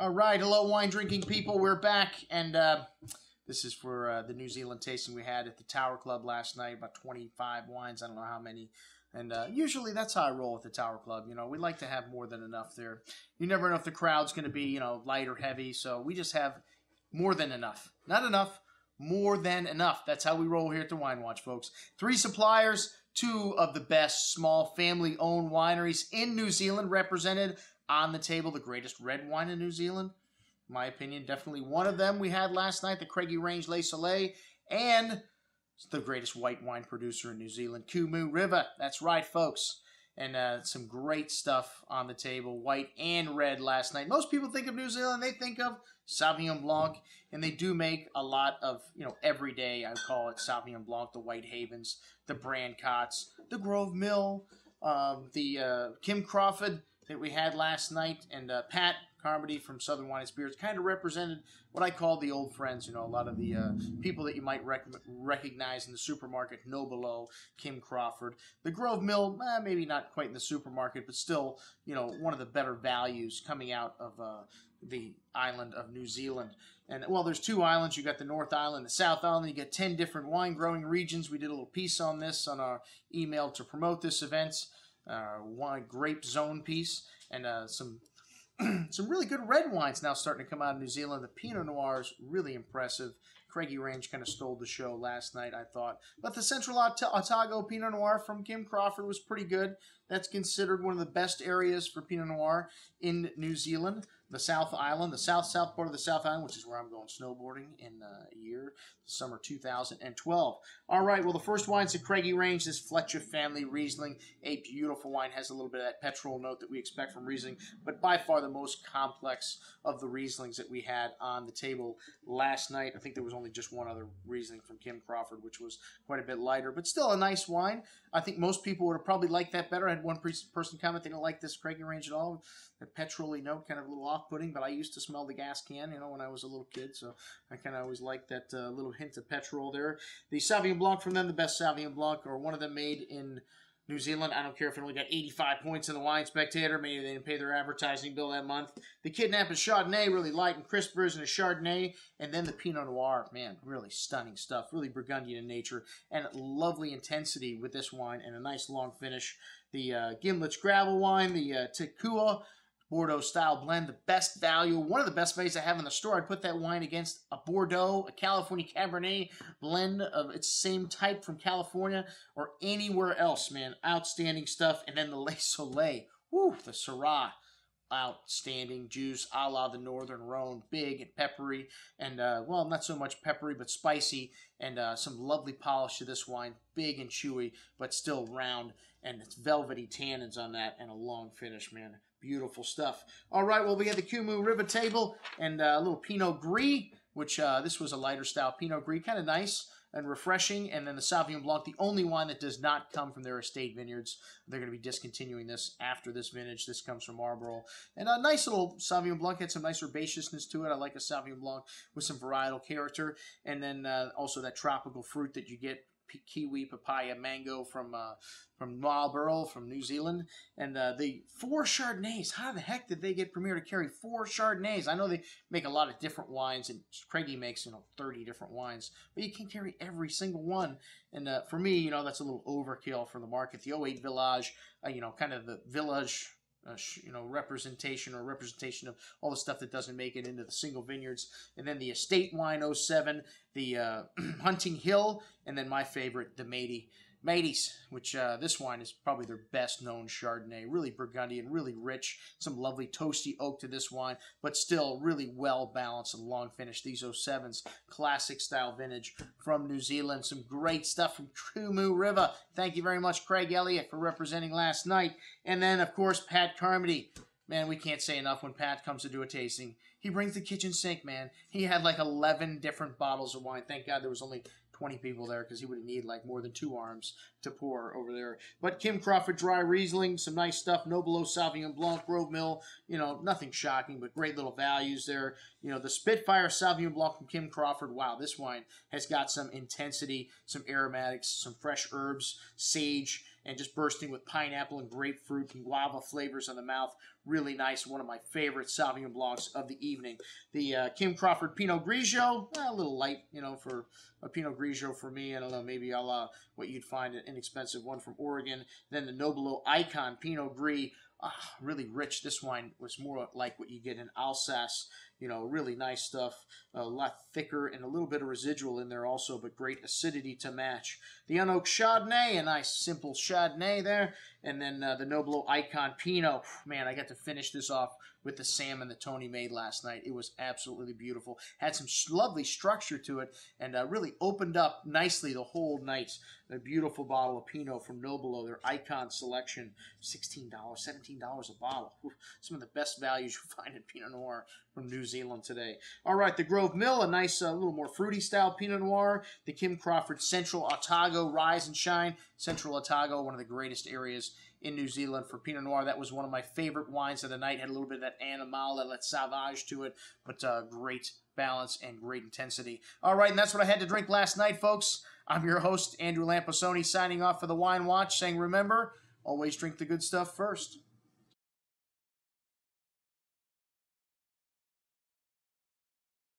All right, hello, wine drinking people. We're back, and this is for the New Zealand tasting we had at the Tower Club last night. About 25 wines. I don't know how many. And usually that's how I roll at the Tower Club. You know, we like to have more than enough there. You never know if the crowd's going to be, light or heavy. So we just have more than enough. Not enough, more than enough. That's how we roll here at the Wine Watch, folks. 3 suppliers, 2 of the best small family-owned wineries in New Zealand represented on the table. The greatest red wine in New Zealand, in my opinion, definitely one of them we had last night, the Craigie Range Le Soleil, and the greatest white wine producer in New Zealand, Kumu River. That's right, folks. And some great stuff on the table, white and red last night. Most people think of New Zealand, they think of Sauvignon Blanc, and they do make a lot of, every day, I would call it Sauvignon Blanc, the Whitehavens, the Brancotts, the Grove Mill, the Kim Crawford that we had last night, and Pat Carmody from Southern Wine and Spirits kind of represented what I call the old friends. A lot of the people that you might recognize in the supermarket, No Below, Kim Crawford. The Grove Mill, maybe not quite in the supermarket, but still, one of the better values coming out of the island of New Zealand. And, well, there's 2 islands. You got the North Island, the South Island. You get 10 different wine-growing regions. We did a little piece on this on our email to promote this event. One grape zone piece, and some really good red wines now starting to come out of New Zealand. The Pinot Noir is really impressive. Craigie Range kind of stole the show last night, I thought. But the Central Otago Pinot Noir from Kim Crawford was pretty good. That's considered one of the best areas for Pinot Noir in New Zealand. The South Island, the south part of the South Island, which is where I'm going snowboarding in a year, summer 2012. All right, well, the first wine's the Craigie Range, this Fletcher family Riesling. A beautiful wine, has a little bit of that petrol note that we expect from Riesling, but by far the most complex of the Rieslings that we had on the table last night. I think there was only just one other Riesling from Kim Crawford, which was quite a bit lighter, but still a nice wine. I think most people would have probably liked that better. I had one person comment they don't like this Craigie Range at all. The petrol-y note, kind of a little off-putting, but I used to smell the gas can, when I was a little kid, so I kind of always liked that little hint of petrol there. The Sauvignon Blanc from them, the best Sauvignon Blanc, or one of them made in New Zealand. I don't care if it only got 85 points in the Wine Spectator. Maybe they didn't pay their advertising bill that month. The Kidnap is Chardonnay, really light and crisp version of Chardonnay. And then the Pinot Noir, man, really stunning stuff. Really Burgundian in nature. And lovely intensity with this wine and a nice long finish. The Gimlet's Gravel wine, the Tekua Bordeaux-style blend, the best value, one of the best values I have in the store. I'd put that wine against a Bordeaux, a California Cabernet blend of its same type from California or anywhere else, man. Outstanding stuff. And then the Le Soleil, woo, the Syrah, outstanding juice, a la the Northern Rhone, big and peppery, and, well, not so much peppery, but spicy, and some lovely polish to this wine, big and chewy, but still round, and it's velvety tannins on that, and a long finish, man. Beautiful stuff. All right, well, we had the Kumu River table and a little Pinot Gris, which this was a lighter style Pinot Gris, kind of nice and refreshing. And then the Sauvignon Blanc, the only wine that does not come from their estate vineyards. They're going to be discontinuing this after this vintage. This comes from Marlborough. And a nice little Sauvignon Blanc, had some nice herbaceousness to it. I like a Sauvignon Blanc with some varietal character. And then also that tropical fruit that you get, kiwi, papaya, mango from Marlborough, from New Zealand, and the 4 Chardonnays. How the heck did they get Premier to carry 4 Chardonnays? I know they make a lot of different wines, and Craigie makes 30 different wines, but you can't carry every single one. And for me, that's a little overkill for the market. The 08 Village, kind of the village. Representation of all the stuff that doesn't make it into the single vineyards. And then the Estate Wine 07, the Hunting Hill, and then my favorite, the Métis, which this wine is probably their best known Chardonnay. Really Burgundian, really rich, some lovely toasty oak to this wine, but still really well balanced and long finish. These 07s, classic style vintage from New Zealand. Some great stuff from Kumu River. Thank you very much, Craig Elliott, for representing last night. And then, of course, Pat Carmody. Man, we can't say enough when Pat comes to do a tasting. He brings the kitchen sink, man. He had like 11 different bottles of wine. Thank God there was only 20 people there because he would need like more than 2 arms to pour over there. But Kim Crawford Dry Riesling, some nice stuff. No Below Sauvignon Blanc, Grove Mill, nothing shocking, but great little values there. The Spitfire Sauvignon Blanc from Kim Crawford. Wow, this wine has got some intensity, some aromatics, some fresh herbs, sage, and just bursting with pineapple and grapefruit and guava flavors in the mouth. Really nice. One of my favorite Sauvignon Blancs of the evening. The Kim Crawford Pinot Grigio, a little light, for a Pinot Grigio for me. I don't know, maybe I'll what you'd find an inexpensive one from Oregon. Then the Nobilo Icon Pinot Gris. Really rich. This wine was more like what you get in Alsace. Really nice stuff. A lot thicker and a little bit of residual in there also, but great acidity to match. The Unoaked Chardonnay, a nice simple Chardonnay there. And then the Nobilo Icon Pinot. Man, I got to finish this off with the salmon that Tony made last night. It was absolutely beautiful. Had some lovely structure to it, and really opened up nicely the whole night. A beautiful bottle of Pinot from Nobilo, their Icon selection. $16, $17 a bottle. Some of the best values you find in Pinot Noir from New Zealand today. All right, the Grove Mill, a nice, little more fruity style Pinot Noir. The Kim Crawford Central Otago Rise and Shine. Central Otago, one of the greatest areas in New Zealand for Pinot Noir. That was one of my favorite wines of the night. Had a little bit of that animal, that sauvage to it, but great balance and great intensity. All right, and that's what I had to drink last night, folks. I'm your host, Andrew Lamposoni, signing off for the Wine Watch, saying remember, always drink the good stuff first.